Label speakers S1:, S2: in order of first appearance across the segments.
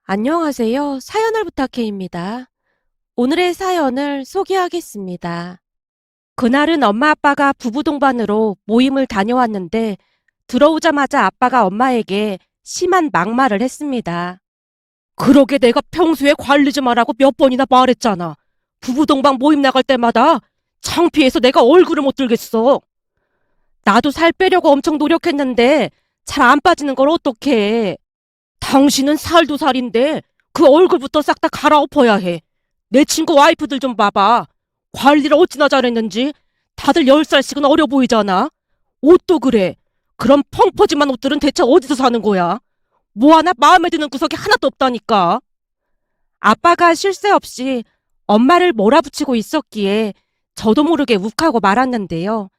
S1: 안녕하세요. 사연을 부탁해입니다. 오늘의 사연을 소개하겠습니다. 그날은 엄마 아빠가 부부 동반으로 모임을 다녀왔는데 들어오자마자 아빠가 엄마에게 심한 막말을 했습니다. 그러게 내가 평소에 관리 좀 하라고 몇 번이나 말했잖아. 부부 동반 모임 나갈 때마다 창피해서 내가 얼굴을 못 들겠어. 나도 살 빼려고 엄청 노력했는데 잘 안 빠지는 걸 어떡해. 당신은 살도 살인데 그 얼굴부터 싹 다 갈아엎어야 해. 내 친구 와이프들 좀 봐봐. 관리를 어찌나 잘했는지 다들 10살씩은 어려 보이잖아. 옷도 그래. 그런 펑퍼짐한 옷들은 대체 어디서 사는 거야? 뭐 하나 마음에 드는 구석이 하나도 없다니까. 아빠가 쉴 새 없이 엄마를 몰아붙이고 있었기에 저도 모르게 욱하고 말았는데요.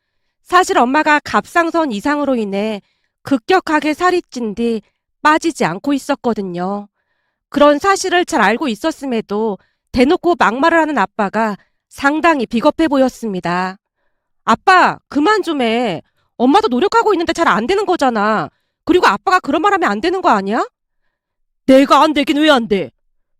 S1: 사실 엄마가 갑상선 이상으로 인해 급격하게 살이 찐 뒤 빠지지 않고 있었거든요. 그런 사실을 잘 알고 있었음에도 대놓고 막말을 하는 아빠가 상당히 비겁해 보였습니다. 아빠, 그만 좀 해. 엄마도 노력하고 있는데 잘 안 되는 거잖아. 그리고 아빠가 그런 말 하면 안 되는 거 아니야? 내가 안 되긴 왜 안 돼?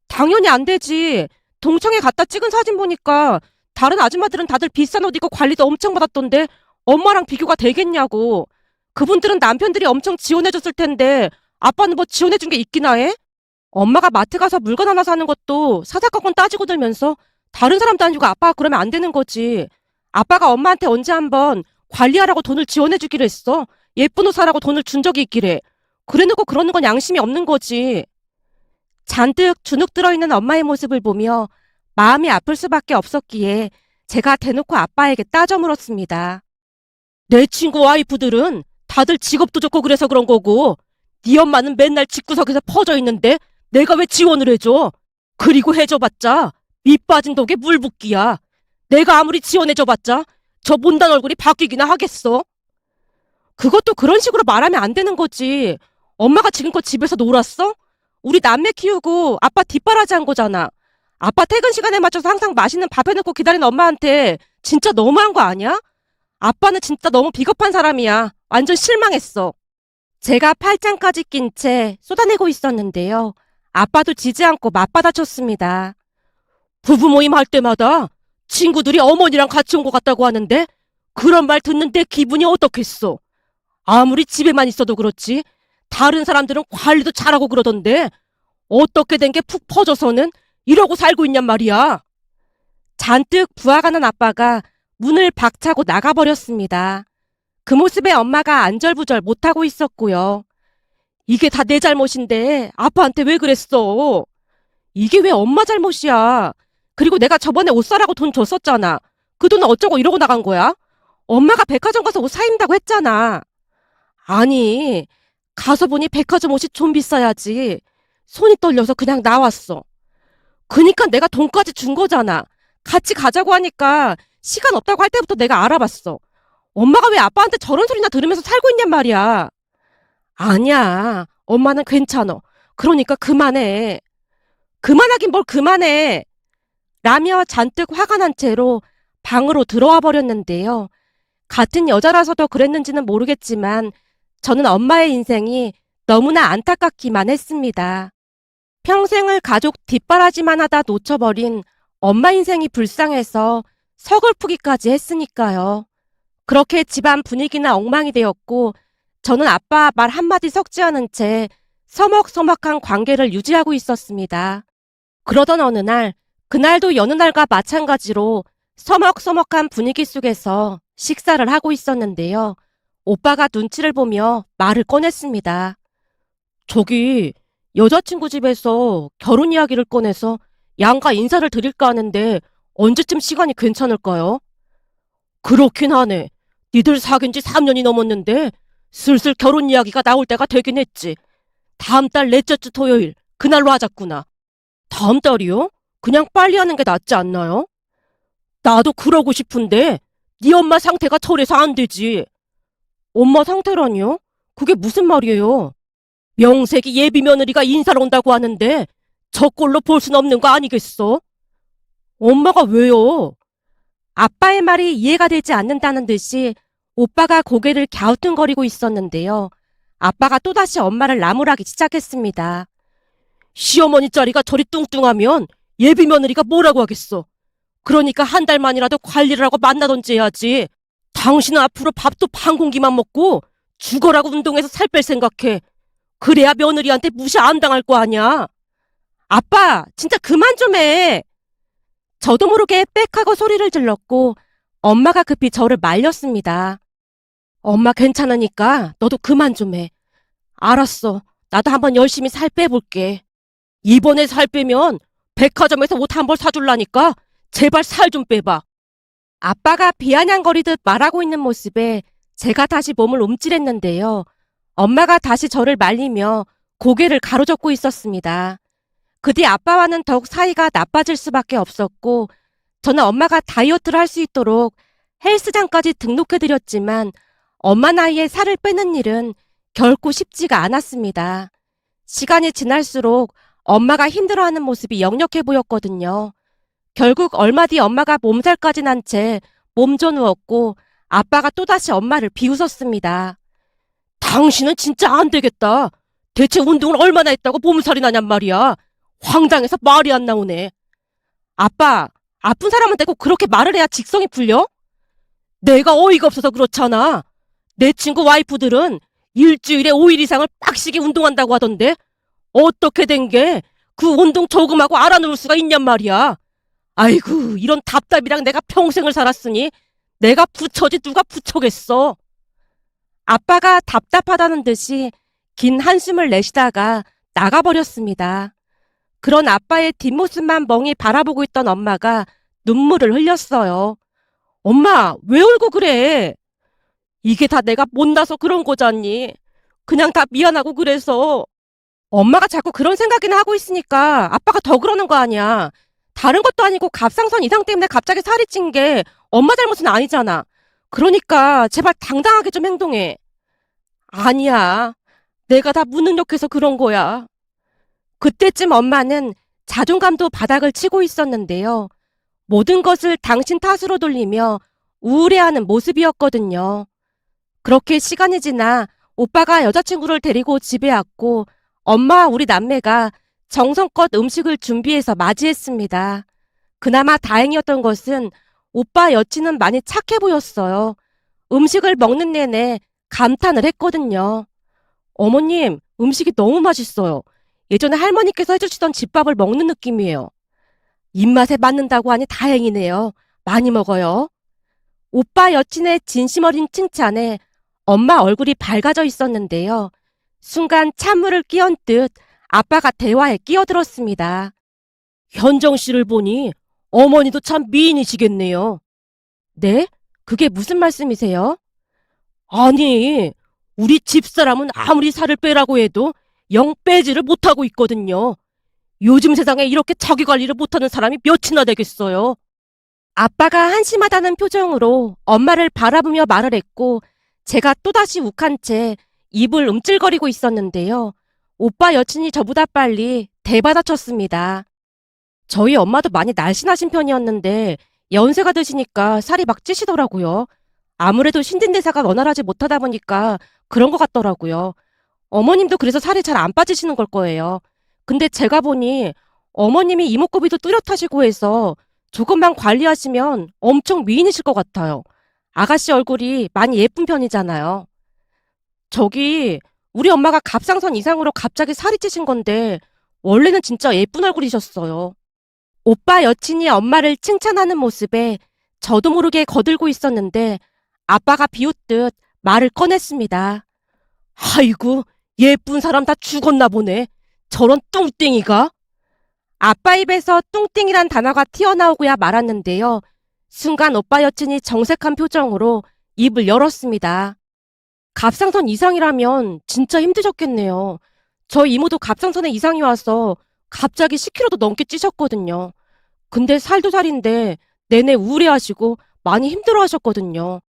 S1: 당연히 안 되지. 동청회 갔다 찍은 사진 보니까 다른 아줌마들은 다들 비싼 옷 입고 관리도 엄청 받았던데 엄마랑 비교가 되겠냐고. 그분들은 남편들이 엄청 지원해줬을 텐데 아빠는 뭐 지원해준 게 있기나 해? 엄마가 마트 가서 물건 하나 사는 것도 사사건건 따지고 들면서 다른 사람도 아니고 아빠가 그러면 안 되는 거지. 아빠가 엄마한테 언제 한번 관리하라고 돈을 지원해주기로 했어. 예쁜 옷 사라고 돈을 준 적이 있기래. 그래놓고 그러는 건 양심이 없는 거지. 잔뜩 주눅 들어있는 엄마의 모습을 보며 마음이 아플 수밖에 없었기에 제가 대놓고 아빠에게 따져 물었습니다. 내 친구 와이프들은 다들 직업도 좋고 그래서 그런 거고 네 엄마는 맨날 집구석에서 퍼져 있는데 내가 왜 지원을 해줘? 그리고 해줘봤자 밑 빠진 독에 물 붓기야. 내가 아무리 지원해줘봤자 저 못난 얼굴이 바뀌기나 하겠어. 그것도 그런 식으로 말하면 안 되는 거지. 엄마가 지금껏 집에서 놀았어? 우리 남매 키우고 아빠 뒷바라지 한 거잖아. 아빠 퇴근 시간에 맞춰서 항상 맛있는 밥 해놓고 기다리는 엄마한테 진짜 너무한 거 아니야? 아빠는 진짜 너무 비겁한 사람이야. 완전 실망했어. 제가 팔짱까지 낀 채 쏟아내고 있었는데요. 아빠도 지지 않고 맞받아쳤습니다. 부부 모임 할 때마다 친구들이 어머니랑 같이 온 것 같다고 하는데 그런 말 듣는데 기분이 어떻겠어? 아무리 집에만 있어도 그렇지 다른 사람들은 관리도 잘하고 그러던데 어떻게 된 게 푹 퍼져서는 이러고 살고 있냔 말이야. 잔뜩 부하가 난 아빠가 문을 박차고 나가버렸습니다. 그 모습에 엄마가 안절부절 못하고 있었고요. 이게 다 내 잘못인데 아빠한테 왜 그랬어? 이게 왜 엄마 잘못이야? 그리고 내가 저번에 옷 사라고 돈 줬었잖아. 그 돈은 어쩌고 이러고 나간 거야? 엄마가 백화점 가서 옷 사입는다고 했잖아. 아니, 가서 보니 백화점 옷이 좀 비싸야지. 손이 떨려서 그냥 나왔어. 그니까 내가 돈까지 준 거잖아. 같이 가자고 하니까 시간 없다고 할 때부터 내가 알아봤어. 엄마가 왜 아빠한테 저런 소리나 들으면서 살고 있냔 말이야. 아니야. 엄마는 괜찮어. 그러니까 그만해. 그만하긴 뭘 그만해. 라며 잔뜩 화가 난 채로 방으로 들어와 버렸는데요. 같은 여자라서도 그랬는지는 모르겠지만 저는 엄마의 인생이 너무나 안타깝기만 했습니다. 평생을 가족 뒷바라지만 하다 놓쳐버린 엄마 인생이 불쌍해서 서글프기까지 했으니까요. 그렇게 집안 분위기는 엉망이 되었고 저는 아빠 말 한마디 섞지 않은 채 서먹서먹한 관계를 유지하고 있었습니다. 그러던 어느 날, 그날도 여느 날과 마찬가지로 서먹서먹한 분위기 속에서 식사를 하고 있었는데요. 오빠가 눈치를 보며 말을 꺼냈습니다. 저기 여자친구 집에서 결혼 이야기를 꺼내서 양가 인사를 드릴까 하는데 언제쯤 시간이 괜찮을까요? 그렇긴 하네. 니들 사귄 지 3년이 넘었는데 슬슬 결혼 이야기가 나올 때가 되긴 했지. 다음 달 넷째 주 토요일 그날로 하자꾸나. 다음 달이요? 그냥 빨리 하는 게 낫지 않나요? 나도 그러고 싶은데 네 엄마 상태가 저래서 안 되지. 엄마 상태라니요? 그게 무슨 말이에요? 명색이 예비 며느리가 인사를 온다고 하는데 저 꼴로 볼 순 없는 거 아니겠어? 엄마가 왜요? 아빠의 말이 이해가 되지 않는다는 듯이 오빠가 고개를 갸우뚱거리고 있었는데요. 아빠가 또다시 엄마를 나무라기 시작했습니다. 시어머니 자리가 저리 뚱뚱하면 예비 며느리가 뭐라고 하겠어. 그러니까 한 달만이라도 관리를 하고 만나던지 해야지. 당신은 앞으로 밥도 반 공기만 먹고 죽어라고 운동해서 살 뺄 생각해. 그래야 며느리한테 무시 안 당할 거 아니야. 아빠, 진짜 그만 좀 해. 저도 모르게 빽하고 소리를 질렀고 엄마가 급히 저를 말렸습니다. 엄마 괜찮으니까 너도 그만 좀 해. 알았어. 나도 한번 열심히 살 빼볼게. 이번에 살 빼면 백화점에서 옷 한 벌 사줄라니까 제발 살 좀 빼봐. 아빠가 비아냥거리듯 말하고 있는 모습에 제가 다시 몸을 움찔했는데요. 엄마가 다시 저를 말리며 고개를 가로젓고 있었습니다. 그 뒤 아빠와는 더욱 사이가 나빠질 수밖에 없었고 저는 엄마가 다이어트를 할 수 있도록 헬스장까지 등록해드렸지만 엄마 나이에 살을 빼는 일은 결코 쉽지가 않았습니다. 시간이 지날수록 엄마가 힘들어하는 모습이 역력해 보였거든요. 결국 얼마 뒤 엄마가 몸살까지 난 채 몸져 누웠고 아빠가 또다시 엄마를 비웃었습니다. 당신은 진짜 안 되겠다. 대체 운동을 얼마나 했다고 몸살이 나냔 말이야. 황당해서 말이 안 나오네. 아빠, 아픈 사람한테 꼭 그렇게 말을 해야 직성이 풀려? 내가 어이가 없어서 그렇잖아. 내 친구 와이프들은 일주일에 5일 이상을 빡시게 운동한다고 하던데 어떻게 된 게 그 운동 조금하고 알아놓을 수가 있냔 말이야. 아이고, 이런 답답이랑 내가 평생을 살았으니 내가 부처지 누가 부처겠어. 아빠가 답답하다는 듯이 긴 한숨을 내쉬다가 나가버렸습니다. 그런 아빠의 뒷모습만 멍이 바라보고 있던 엄마가 눈물을 흘렸어요. 엄마, 왜 울고 그래? 이게 다 내가 못나서 그런 거잖니. 그냥 다 미안하고 그래서. 엄마가 자꾸 그런 생각이나 하고 있으니까 아빠가 더 그러는 거 아니야. 다른 것도 아니고 갑상선 이상 때문에 갑자기 살이 찐 게 엄마 잘못은 아니잖아. 그러니까 제발 당당하게 좀 행동해. 아니야. 내가 다 무능력해서 그런 거야. 그때쯤 엄마는 자존감도 바닥을 치고 있었는데요. 모든 것을 당신 탓으로 돌리며 우울해하는 모습이었거든요. 그렇게 시간이 지나 오빠가 여자친구를 데리고 집에 왔고 엄마와 우리 남매가 정성껏 음식을 준비해서 맞이했습니다. 그나마 다행이었던 것은 오빠 여친은 많이 착해 보였어요. 음식을 먹는 내내 감탄을 했거든요. 어머님, 음식이 너무 맛있어요. 예전에 할머니께서 해주시던 집밥을 먹는 느낌이에요. 입맛에 맞는다고 하니 다행이네요. 많이 먹어요. 오빠 여친의 진심 어린 칭찬에 엄마 얼굴이 밝아져 있었는데요. 순간 찬물을 끼얹 듯 아빠가 대화에 끼어들었습니다. 현정 씨를 보니 어머니도 참 미인이시겠네요. 네? 그게 무슨 말씀이세요? 아니, 우리 집사람은 아무리 살을 빼라고 해도 영 빼지를 못하고 있거든요. 요즘 세상에 이렇게 자기 관리를 못하는 사람이 몇이나 되겠어요. 아빠가 한심하다는 표정으로 엄마를 바라보며 말을 했고 제가 또다시 욱한 채 입을 움찔거리고 있었는데요. 오빠 여친이 저보다 빨리 대받아쳤습니다. 저희 엄마도 많이 날씬하신 편이었는데 연세가 드시니까 살이 막 찌시더라고요. 아무래도 신진대사가 원활하지 못하다 보니까 그런 것 같더라고요. 어머님도 그래서 살이 잘 안 빠지시는 걸 거예요. 근데 제가 보니 어머님이 이목구비도 뚜렷하시고 해서 조금만 관리하시면 엄청 미인이실 것 같아요. 아가씨 얼굴이 많이 예쁜 편이잖아요. 저기 우리 엄마가 갑상선 이상으로 갑자기 살이 찌신 건데 원래는 진짜 예쁜 얼굴이셨어요. 오빠 여친이 엄마를 칭찬하는 모습에 저도 모르게 거들고 있었는데 아빠가 비웃듯 말을 꺼냈습니다. 아이고, 예쁜 사람 다 죽었나 보네. 저런 뚱땡이가. 아빠 입에서 뚱땡이란 단어가 튀어나오고야 말았는데요. 순간 오빠 여친이 정색한 표정으로 입을 열었습니다. 갑상선 이상이라면 진짜 힘드셨겠네요. 저희 이모도 갑상선에 이상이 와서 갑자기 10kg도 넘게 찌셨거든요. 근데 살도 살인데 내내 우울해하시고 많이 힘들어하셨거든요.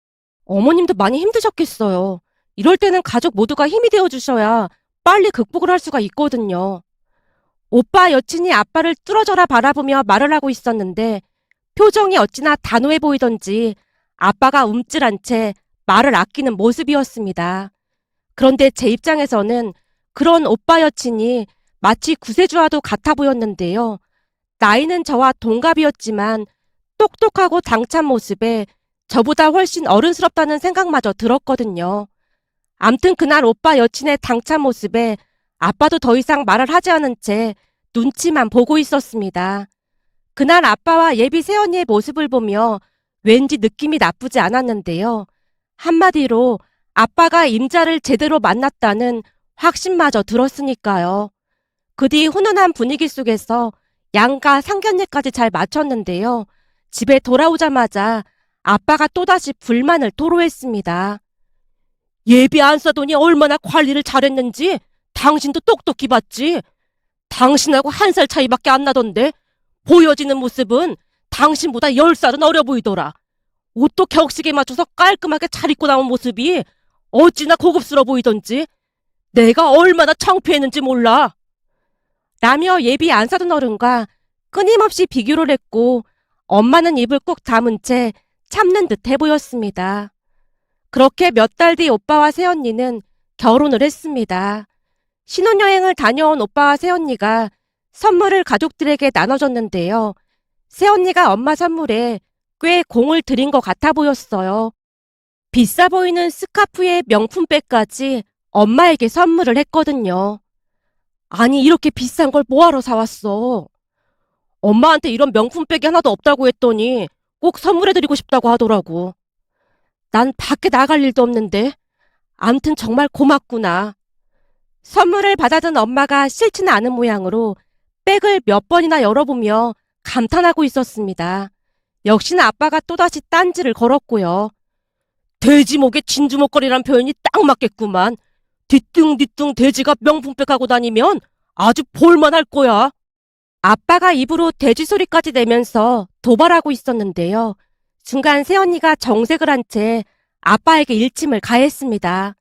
S1: 어머님도 많이 힘드셨겠어요. 이럴 때는 가족 모두가 힘이 되어주셔야 빨리 극복을 할 수가 있거든요. 오빠 여친이 아빠를 뚫어져라 바라보며 말을 하고 있었는데 표정이 어찌나 단호해 보이던지 아빠가 움찔한 채 말을 아끼는 모습이었습니다. 그런데 제 입장에서는 그런 오빠 여친이 마치 구세주와도 같아 보였는데요. 나이는 저와 동갑이었지만 똑똑하고 당찬 모습에 저보다 훨씬 어른스럽다는 생각마저 들었거든요. 암튼 그날 오빠 여친의 당찬 모습에 아빠도 더 이상 말을 하지 않은 채 눈치만 보고 있었습니다. 그날 아빠와 예비 새언니의 모습을 보며 왠지 느낌이 나쁘지 않았는데요. 한마디로 아빠가 임자를 제대로 만났다는 확신마저 들었으니까요. 그 뒤 훈훈한 분위기 속에서 양가 상견례까지 잘 마쳤는데요. 집에 돌아오자마자 아빠가 또다시 불만을 토로했습니다. 예비 안 싸더니 얼마나 관리를 잘했는지 당신도 똑똑히 봤지. 당신하고 1살 차이밖에 안 나던데 보여지는 모습은 당신보다 10살은 어려 보이더라. 옷도 격식에 맞춰서 깔끔하게 잘 입고 나온 모습이 어찌나 고급스러워 보이던지 내가 얼마나 창피했는지 몰라. 라며 예비 안 사던 어른과 끊임없이 비교를 했고 엄마는 입을 꾹 다문 채 참는 듯해 보였습니다. 그렇게 몇 달 뒤 오빠와 새언니는 결혼을 했습니다. 신혼여행을 다녀온 오빠와 새언니가 선물을 가족들에게 나눠줬는데요. 새언니가 엄마 선물에 꽤 공을 들인 것 같아 보였어요. 비싸 보이는 스카프에 명품백까지 엄마에게 선물을 했거든요. 아니 이렇게 비싼 걸 뭐하러 사왔어? 엄마한테 이런 명품백이 하나도 없다고 했더니 꼭 선물해드리고 싶다고 하더라고. 난 밖에 나갈 일도 없는데. 암튼 정말 고맙구나. 선물을 받아든 엄마가 싫지는 않은 모양으로 백을 몇 번이나 열어보며 감탄하고 있었습니다. 역시나 아빠가 또다시 딴지를 걸었고요. 돼지 목에 진주 목걸이란 표현이 딱 맞겠구만. 뒤뚱뒤뚱 돼지가 명품백 하고 다니면 아주 볼만할 거야. 아빠가 입으로 돼지 소리까지 내면서 도발하고 있었는데요. 순간 새언니가 정색을 한 채 아빠에게 일침을 가했습니다.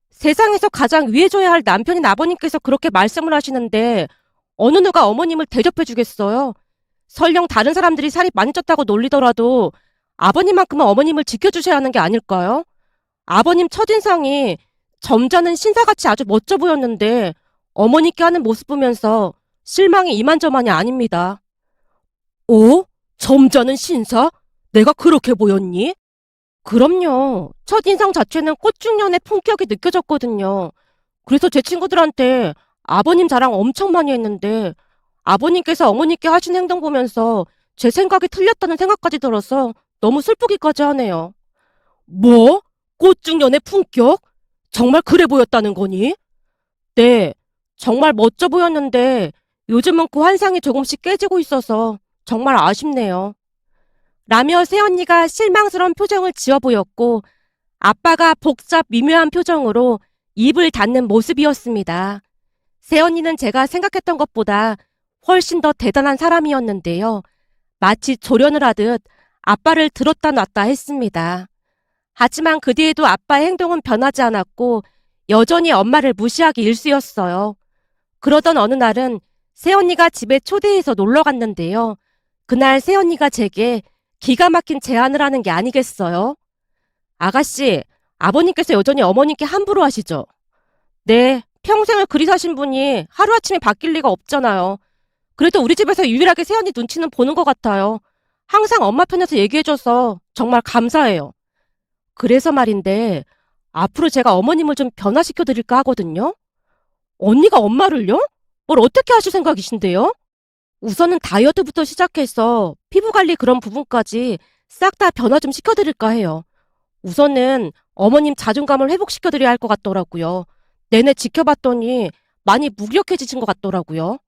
S1: 세상에서 가장 위해줘야 할 남편인 아버님께서 그렇게 말씀을 하시는데 어느 누가 어머님을 대접해 주겠어요? 설령 다른 사람들이 살이 많이 쪘다고 놀리더라도 아버님만큼은 어머님을 지켜주셔야 하는 게 아닐까요? 아버님 첫인상이 점잖은 신사같이 아주 멋져 보였는데 어머니께 하는 모습 보면서 실망이 이만저만이 아닙니다. 어? 점잖은 신사? 내가 그렇게 보였니? 그럼요. 첫인상 자체는 꽃중년의 품격이 느껴졌거든요. 그래서 제 친구들한테 아버님 자랑 엄청 많이 했는데 아버님께서 어머니께 하신 행동 보면서 제 생각이 틀렸다는 생각까지 들어서 너무 슬프기까지 하네요. 뭐? 꽃중년의 품격? 정말 그래 보였다는 거니? 네, 정말 멋져 보였는데 요즘은 그 환상이 조금씩 깨지고 있어서 정말 아쉽네요. 라며 새언니가 실망스러운 표정을 지어 보였고 아빠가 복잡 미묘한 표정으로 입을 닫는 모습이었습니다. 새언니는 제가 생각했던 것보다 훨씬 더 대단한 사람이었는데요. 마치 조련을 하듯 아빠를 들었다 놨다 했습니다. 하지만 그 뒤에도 아빠의 행동은 변하지 않았고 여전히 엄마를 무시하기 일쑤였어요. 그러던 어느 날은 새언니가 집에 초대해서 놀러 갔는데요. 그날 새언니가 제게 기가 막힌 제안을 하는 게 아니겠어요? 아가씨, 아버님께서 여전히 어머님께 함부로 하시죠? 네, 평생을 그리 사신 분이 하루아침에 바뀔 리가 없잖아요. 그래도 우리 집에서 유일하게 새언니 눈치는 보는 것 같아요. 항상 엄마 편에서 얘기해줘서 정말 감사해요. 그래서 말인데 앞으로 제가 어머님을 좀 변화시켜 드릴까 하거든요. 언니가 엄마를요? 뭘 어떻게 하실 생각이신데요? 우선은 다이어트부터 시작해서 피부관리 그런 부분까지 싹 다 변화 좀 시켜드릴까 해요. 우선은 어머님 자존감을 회복시켜드려야 할 것 같더라고요. 내내 지켜봤더니 많이 무기력해지신 것 같더라고요.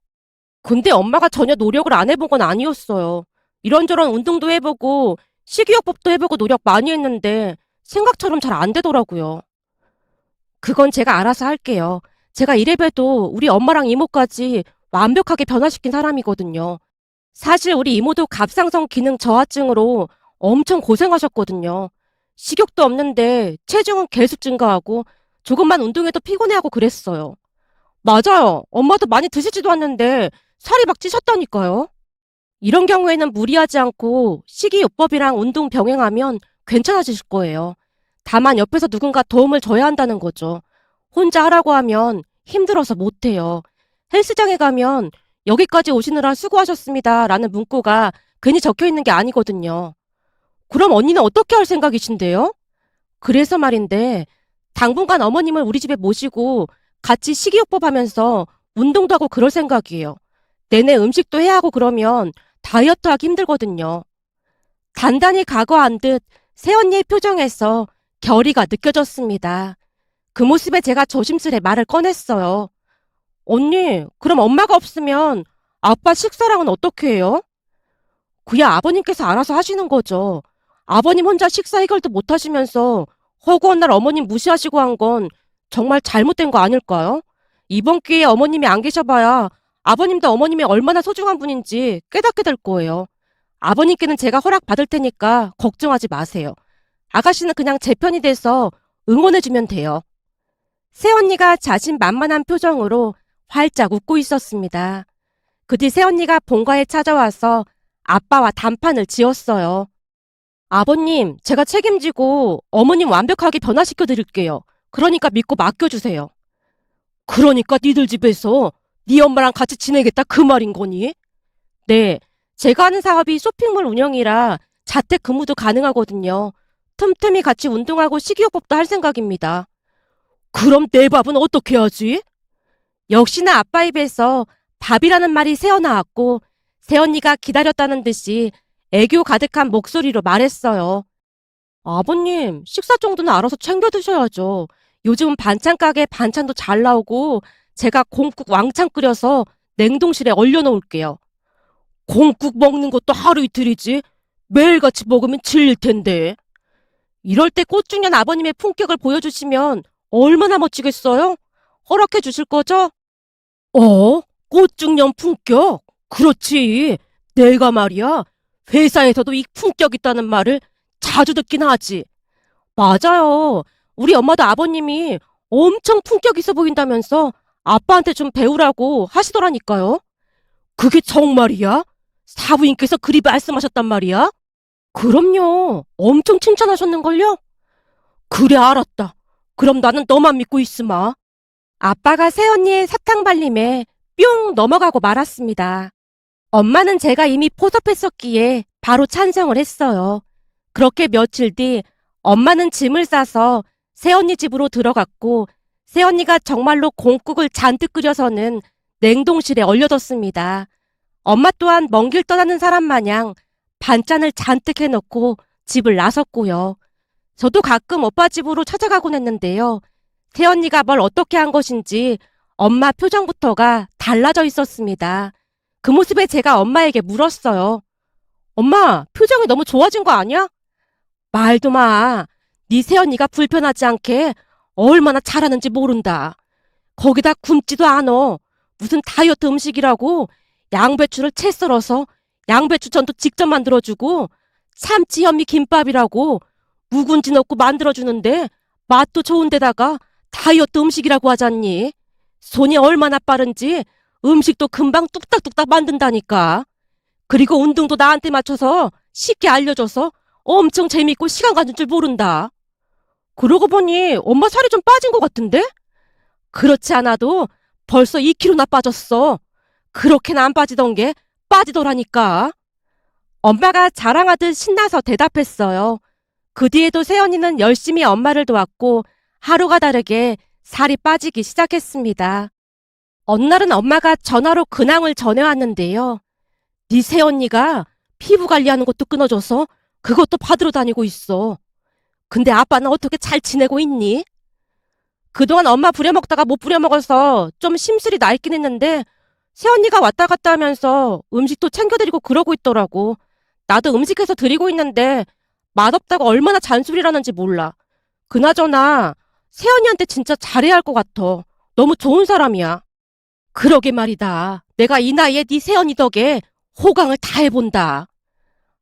S1: 근데 엄마가 전혀 노력을 안 해본 건 아니었어요. 이런저런 운동도 해보고 식이요법도 해보고 노력 많이 했는데 생각처럼 잘 안 되더라고요. 그건 제가 알아서 할게요. 제가 이래봬도 우리 엄마랑 이모까지 완벽하게 변화시킨 사람이거든요. 사실 우리 이모도 갑상선 기능 저하증으로 엄청 고생하셨거든요. 식욕도 없는데 체중은 계속 증가하고 조금만 운동해도 피곤해하고 그랬어요. 맞아요. 엄마도 많이 드시지도 않는데 살이 막 찌셨다니까요. 이런 경우에는 무리하지 않고 식이요법이랑 운동 병행하면 괜찮아지실 거예요. 다만 옆에서 누군가 도움을 줘야 한다는 거죠. 혼자 하라고 하면 힘들어서 못해요. 헬스장에 가면 여기까지 오시느라 수고하셨습니다 라는 문구가 괜히 적혀 있는 게 아니거든요. 그럼 언니는 어떻게 할 생각이신데요? 그래서 말인데, 당분간 어머님을 우리 집에 모시고 같이 식이요법 하면서 운동도 하고 그럴 생각이에요. 내내 음식도 해야 하고 그러면 다이어트 하기 힘들거든요. 단단히 각오한 듯 새언니의 표정에서 결의가 느껴졌습니다. 그 모습에 제가 조심스레 말을 꺼냈어요. 언니, 그럼 엄마가 없으면 아빠 식사랑은 어떻게 해요? 그야 아버님께서 알아서 하시는 거죠. 아버님 혼자 식사 해결도 못 하시면서 허구한 날 어머님 무시하시고 한 건 정말 잘못된 거 아닐까요? 이번 기회에 어머님이 안 계셔봐야 아버님도 어머님이 얼마나 소중한 분인지 깨닫게 될 거예요. 아버님께는 제가 허락 받을 테니까 걱정하지 마세요. 아가씨는 그냥 제 편이 돼서 응원해주면 돼요. 새언니가 자신만만한 표정으로 활짝 웃고 있었습니다. 그 뒤 새언니가 본가에 찾아와서 아빠와 단판을 지었어요. 아버님, 제가 책임지고 어머님 완벽하게 변화시켜 드릴게요. 그러니까 믿고 맡겨주세요. 그러니까 니들 집에서 네 엄마랑 같이 지내겠다 그 말인 거니? 네, 제가 하는 사업이 쇼핑몰 운영이라 자택근무도 가능하거든요. 틈틈이 같이 운동하고 식이요법도 할 생각입니다. 그럼 내 밥은 어떻게 하지? 역시나 아빠 입에서 밥이라는 말이 새어나왔고 새언니가 기다렸다는 듯이 애교 가득한 목소리로 말했어요. 아버님, 식사 정도는 알아서 챙겨 드셔야죠. 요즘 반찬 가게 반찬도 잘 나오고 제가 콩국 왕창 끓여서 냉동실에 얼려놓을게요. 콩국 먹는 것도 하루 이틀이지 매일같이 먹으면 질릴 텐데. 이럴 때 꽃중년 아버님의 품격을 보여주시면 얼마나 멋지겠어요? 허락해 주실 거죠? 꽃중년 품격? 그렇지. 내가 말이야. 회사에서도 이 품격 있다는 말을 자주 듣긴 하지. 맞아요. 우리 엄마도 아버님이 엄청 품격 있어 보인다면서 아빠한테 좀 배우라고 하시더라니까요. 그게 정말이야? 사부인께서 그리 말씀하셨단 말이야? 그럼요. 엄청 칭찬하셨는걸요? 그래, 알았다. 그럼 나는 너만 믿고 있으마. 아빠가 새언니의 사탕 발림에 뿅 넘어가고 말았습니다. 엄마는 제가 이미 포섭했었기에 바로 찬성을 했어요. 그렇게 며칠 뒤 엄마는 짐을 싸서 새언니 집으로 들어갔고 새언니가 정말로 콩국을 잔뜩 끓여서는 냉동실에 얼려뒀습니다. 엄마 또한 먼 길 떠나는 사람 마냥 반찬을 잔뜩 해놓고 집을 나섰고요. 저도 가끔 오빠 집으로 찾아가곤 했는데요. 새언니가 뭘 어떻게 한 것인지 엄마 표정부터가 달라져 있었습니다. 그 모습에 제가 엄마에게 물었어요. 엄마, 표정이 너무 좋아진 거 아니야? 말도 마. 네 새언니가 불편하지 않게 얼마나 잘하는지 모른다. 거기다 굶지도 않어. 무슨 다이어트 음식이라고 양배추를 채 썰어서 양배추전도 직접 만들어주고 참치 현미 김밥이라고 묵은지 넣고 만들어주는데 맛도 좋은데다가 다이어트 음식이라고 하잖니. 손이 얼마나 빠른지 음식도 금방 뚝딱뚝딱 만든다니까. 그리고 운동도 나한테 맞춰서 쉽게 알려줘서 엄청 재밌고 시간 가는 줄 모른다. 그러고 보니 엄마 살이 좀 빠진 것 같은데? 그렇지 않아도 벌써 2kg나 빠졌어. 그렇게는 안 빠지던 게 빠지더라니까. 엄마가 자랑하듯 신나서 대답했어요. 그 뒤에도 새언니는 열심히 엄마를 도왔고 하루가 다르게 살이 빠지기 시작했습니다. 어느 날은 엄마가 전화로 근황을 전해왔는데요. 네 새언니가 피부 관리하는 것도 끊어져서 그것도 받으러 다니고 있어. 근데 아빠는 어떻게 잘 지내고 있니? 그동안 엄마 부려먹다가 못 부려먹어서 좀 심술이 나 있긴 했는데 새언니가 왔다 갔다 하면서 음식도 챙겨드리고 그러고 있더라고. 나도 음식해서 드리고 있는데 맛없다고 얼마나 잔소리라는지 몰라. 그나저나 새언니한테 진짜 잘해야 할 것 같아. 너무 좋은 사람이야. 그러게 말이다. 내가 이 나이에 네 새언니 덕에 호강을 다 해본다.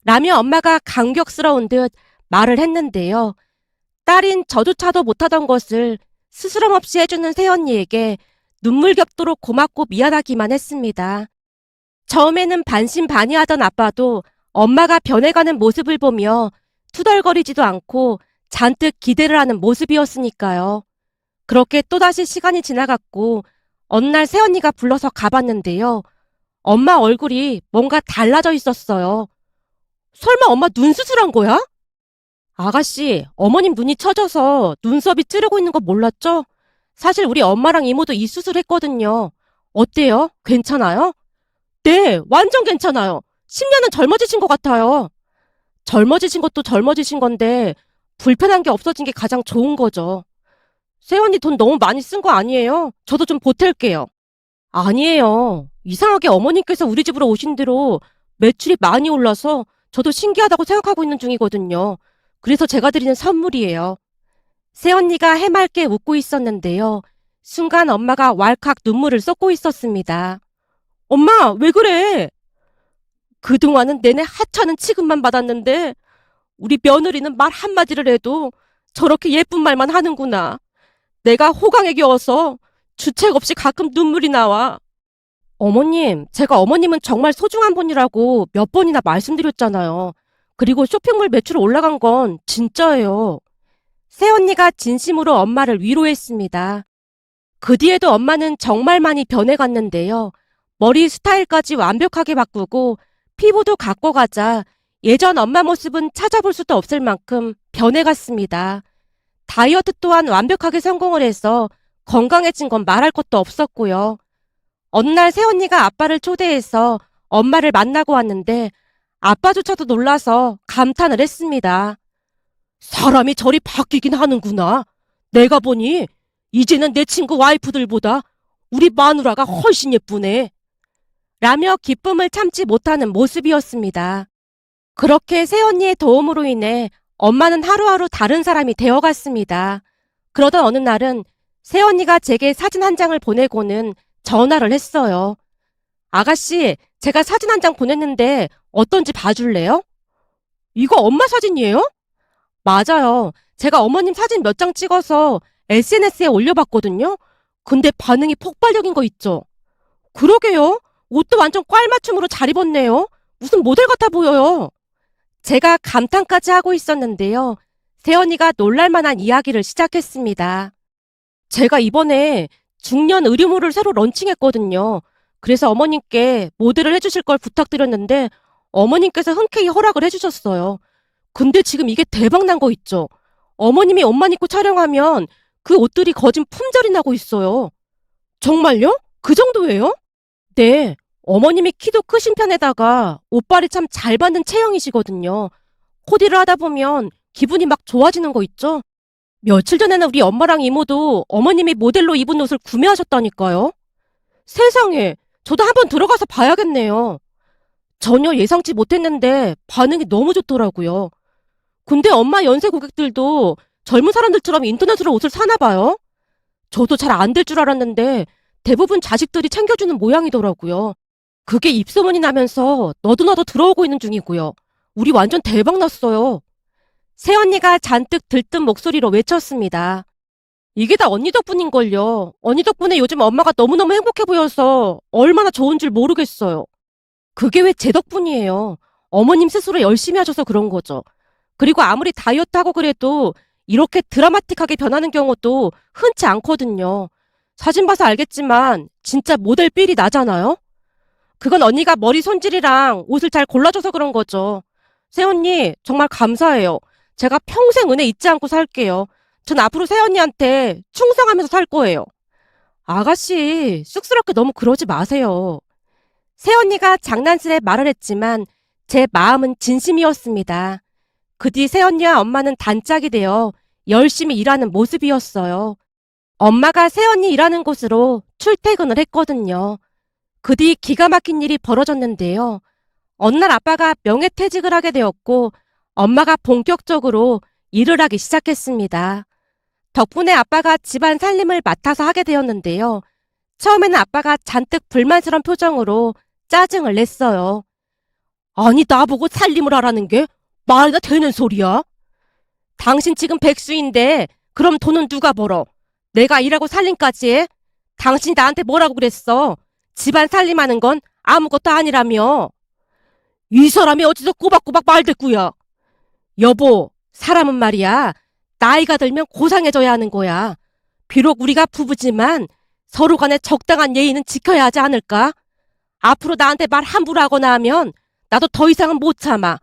S1: 라며 엄마가 감격스러운 듯 말을 했는데요. 딸인 저조차도 못하던 것을 스스럼 없이 해주는 새언니에게 눈물겹도록 고맙고 미안하기만 했습니다. 처음에는 반신반의하던 아빠도 엄마가 변해가는 모습을 보며 투덜거리지도 않고 잔뜩 기대를 하는 모습이었으니까요. 그렇게 또다시 시간이 지나갔고 어느 날 새언니가 불러서 가봤는데요. 엄마 얼굴이 뭔가 달라져 있었어요. 설마 엄마 눈 수술한 거야? 아가씨, 어머님 눈이 처져서 눈썹이 찌르고 있는 거 몰랐죠? 사실 우리 엄마랑 이모도 이 수술했거든요. 어때요? 괜찮아요? 네, 완전 괜찮아요. 10년은 젊어지신 것 같아요. 젊어지신 것도 젊어지신 건데 불편한 게 없어진 게 가장 좋은 거죠. 세연이 돈 너무 많이 쓴 거 아니에요? 저도 좀 보탤게요. 아니에요. 이상하게 어머님께서 우리 집으로 오신 뒤로 매출이 많이 올라서 저도 신기하다고 생각하고 있는 중이거든요. 그래서 제가 드리는 선물이에요. 새언니가 해맑게 웃고 있었는데요. 순간 엄마가 왈칵 눈물을 쏟고 있었습니다. 엄마, 왜 그래? 그동안은 내내 하찮은 취급만 받았는데 우리 며느리는 말 한마디를 해도 저렇게 예쁜 말만 하는구나. 내가 호강에 겨워서 주책 없이 가끔 눈물이 나와. 어머님, 제가 어머님은 정말 소중한 분이라고 몇 번이나 말씀드렸잖아요. 그리고 쇼핑몰 매출 올라간 건 진짜예요. 새언니가 진심으로 엄마를 위로했습니다. 그 뒤에도 엄마는 정말 많이 변해갔는데요. 머리 스타일까지 완벽하게 바꾸고 피부도 갖고 가자 예전 엄마 모습은 찾아볼 수도 없을 만큼 변해갔습니다. 다이어트 또한 완벽하게 성공을 해서 건강해진 건 말할 것도 없었고요. 어느 날 새언니가 아빠를 초대해서 엄마를 만나고 왔는데 아빠조차도 놀라서 감탄을 했습니다. 사람이 저리 바뀌긴 하는구나. 내가 보니 이제는 내 친구 와이프들보다 우리 마누라가 훨씬 예쁘네. 라며 기쁨을 참지 못하는 모습이었습니다. 그렇게 새언니의 도움으로 인해 엄마는 하루하루 다른 사람이 되어갔습니다. 그러던 어느 날은 새언니가 제게 사진 한 장을 보내고는 전화를 했어요. 아가씨, 제가 사진 한 장 보냈는데 어떤지 봐줄래요? 이거 엄마 사진이에요? 맞아요. 제가 어머님 사진 몇 장 찍어서 SNS에 올려봤거든요. 근데 반응이 폭발적인 거 있죠? 그러게요. 옷도 완전 꽐맞춤으로 잘 입었네요. 무슨 모델 같아 보여요. 제가 감탄까지 하고 있었는데요. 새언니가 놀랄만한 이야기를 시작했습니다. 제가 이번에 중년 의류물을 새로 런칭했거든요. 그래서 어머님께 모델을 해주실 걸 부탁드렸는데 어머님께서 흔쾌히 허락을 해주셨어요. 근데 지금 이게 대박 난 거 있죠? 어머님이 옷만 입고 촬영하면 그 옷들이 거진 품절이 나고 있어요. 정말요? 그 정도예요? 네. 어머님이 키도 크신 편에다가 옷빨이 참 잘 받는 체형이시거든요. 코디를 하다 보면 기분이 막 좋아지는 거 있죠? 며칠 전에는 우리 엄마랑 이모도 어머님이 모델로 입은 옷을 구매하셨다니까요. 세상에, 저도 한번 들어가서 봐야겠네요. 전혀 예상치 못했는데 반응이 너무 좋더라고요. 근데 엄마 연세 고객들도 젊은 사람들처럼 인터넷으로 옷을 사나 봐요. 저도 잘 안 될 줄 알았는데 대부분 자식들이 챙겨주는 모양이더라고요. 그게 입소문이 나면서 너도나도 들어오고 있는 중이고요. 우리 완전 대박 났어요. 새언니가 잔뜩 들뜬 목소리로 외쳤습니다. 이게 다 언니 덕분인걸요. 언니 덕분에 요즘 엄마가 너무너무 행복해 보여서 얼마나 좋은 줄 모르겠어요. 그게 왜 제 덕분이에요. 어머님 스스로 열심히 하셔서 그런 거죠. 그리고 아무리 다이어트하고 그래도 이렇게 드라마틱하게 변하는 경우도 흔치 않거든요. 사진 봐서 알겠지만 진짜 모델 삘이 나잖아요? 그건 언니가 머리 손질이랑 옷을 잘 골라줘서 그런 거죠. 새언니 정말 감사해요. 제가 평생 은혜 잊지 않고 살게요. 전 앞으로 새언니한테 충성하면서 살 거예요. 아가씨, 쑥스럽게 너무 그러지 마세요. 새언니가 장난스레 말을 했지만 제 마음은 진심이었습니다. 그 뒤 새언니와 엄마는 단짝이 되어 열심히 일하는 모습이었어요. 엄마가 새언니 일하는 곳으로 출퇴근을 했거든요. 그 뒤 기가 막힌 일이 벌어졌는데요. 어느 날 아빠가 명예퇴직을 하게 되었고 엄마가 본격적으로 일을 하기 시작했습니다. 덕분에 아빠가 집안 살림을 맡아서 하게 되었는데요. 처음에는 아빠가 잔뜩 불만스러운 표정으로 짜증을 냈어요. 아니 나보고 살림을 하라는 게 말이나 되는 소리야? 당신 지금 백수인데 그럼 돈은 누가 벌어? 내가 일하고 살림까지 해? 당신이 나한테 뭐라고 그랬어? 집안 살림하는 건 아무것도 아니라며. 이 사람이 어디서 꼬박꼬박 말대꾸야. 여보, 사람은 말이야. 나이가 들면 고상해져야 하는 거야. 비록 우리가 부부지만 서로 간에 적당한 예의는 지켜야 하지 않을까? 앞으로 나한테 말 함부로 하거나 하면 나도 더 이상은 못 참아.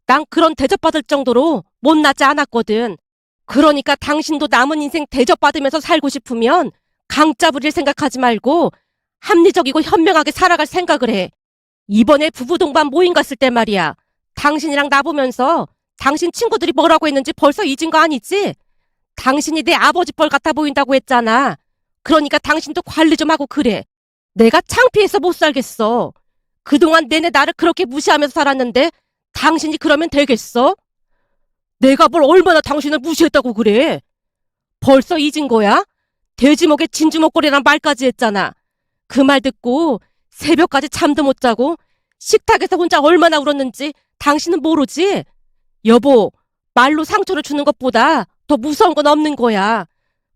S1: 난 그런 대접받을 정도로 못나지 않았거든. 그러니까 당신도 남은 인생 대접받으면서 살고 싶으면 강짜 부릴 생각하지 말고 합리적이고 현명하게 살아갈 생각을 해. 이번에 부부 동반 모임 갔을 때 말이야. 당신이랑 나보면서 당신 친구들이 뭐라고 했는지 벌써 잊은 거 아니지? 당신이 내 아버지 뻘 같아 보인다고 했잖아. 그러니까 당신도 관리 좀 하고 그래. 내가 창피해서 못 살겠어. 그동안 내내 나를 그렇게 무시하면서 살았는데 당신이 그러면 되겠어? 내가 뭘 얼마나 당신을 무시했다고 그래? 벌써 잊은 거야? 돼지목에 진주목걸이란 말까지 했잖아. 그 말 듣고 새벽까지 잠도 못 자고 식탁에서 혼자 얼마나 울었는지 당신은 모르지? 여보, 말로 상처를 주는 것보다 더 무서운 건 없는 거야.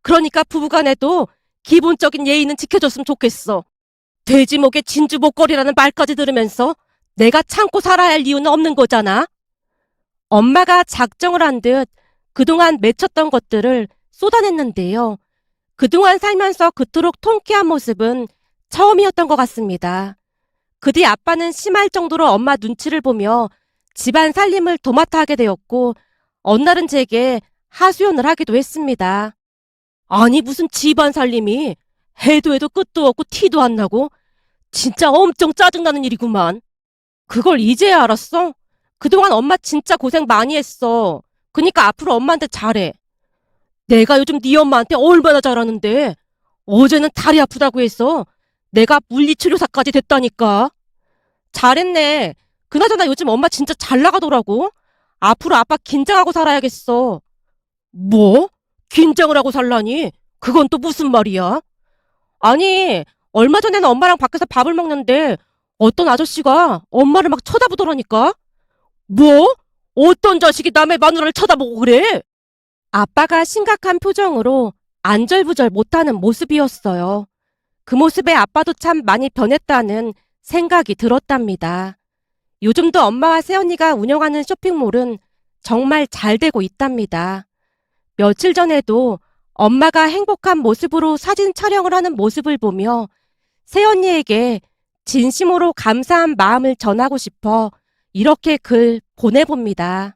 S1: 그러니까 부부간에도 기본적인 예의는 지켜줬으면 좋겠어. 돼지목에 진주 목걸이라는 말까지 들으면서 내가 참고 살아야 할 이유는 없는 거잖아. 엄마가 작정을 한 듯 그동안 맺혔던 것들을 쏟아냈는데요. 그동안 살면서 그토록 통쾌한 모습은 처음이었던 것 같습니다. 그 뒤 아빠는 심할 정도로 엄마 눈치를 보며 집안 살림을 도맡아 하게 되었고 어느 날은 제게 하소연을 하기도 했습니다. 아니 무슨 집안 살림이 해도 해도 끝도 없고 티도 안 나고 진짜 엄청 짜증나는 일이구만. 그걸 이제야 알았어? 그동안 엄마 진짜 고생 많이 했어. 그니까 앞으로 엄마한테 잘해. 내가 요즘 네 엄마한테 얼마나 잘하는데 어제는 다리 아프다고 해서 내가 물리치료사까지 됐다니까. 잘했네. 그나저나 요즘 엄마 진짜 잘 나가더라고. 앞으로 아빠 긴장하고 살아야겠어. 뭐? 긴장을 하고 살라니? 그건 또 무슨 말이야? 아니, 얼마 전에는 엄마랑 밖에서 밥을 먹는데 어떤 아저씨가 엄마를 막 쳐다보더라니까? 뭐? 어떤 자식이 남의 마누라를 쳐다보고 그래? 아빠가 심각한 표정으로 안절부절 못하는 모습이었어요. 그 모습에 아빠도 참 많이 변했다는 생각이 들었답니다. 요즘도 엄마와 새언니가 운영하는 쇼핑몰은 정말 잘 되고 있답니다. 며칠 전에도 엄마가 행복한 모습으로 사진 촬영을 하는 모습을 보며 새언니에게 진심으로 감사한 마음을 전하고 싶어 이렇게 글 보내봅니다.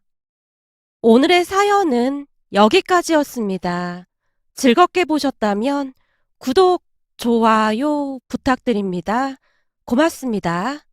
S1: 오늘의 사연은 여기까지였습니다. 즐겁게 보셨다면 구독, 좋아요 부탁드립니다. 고맙습니다.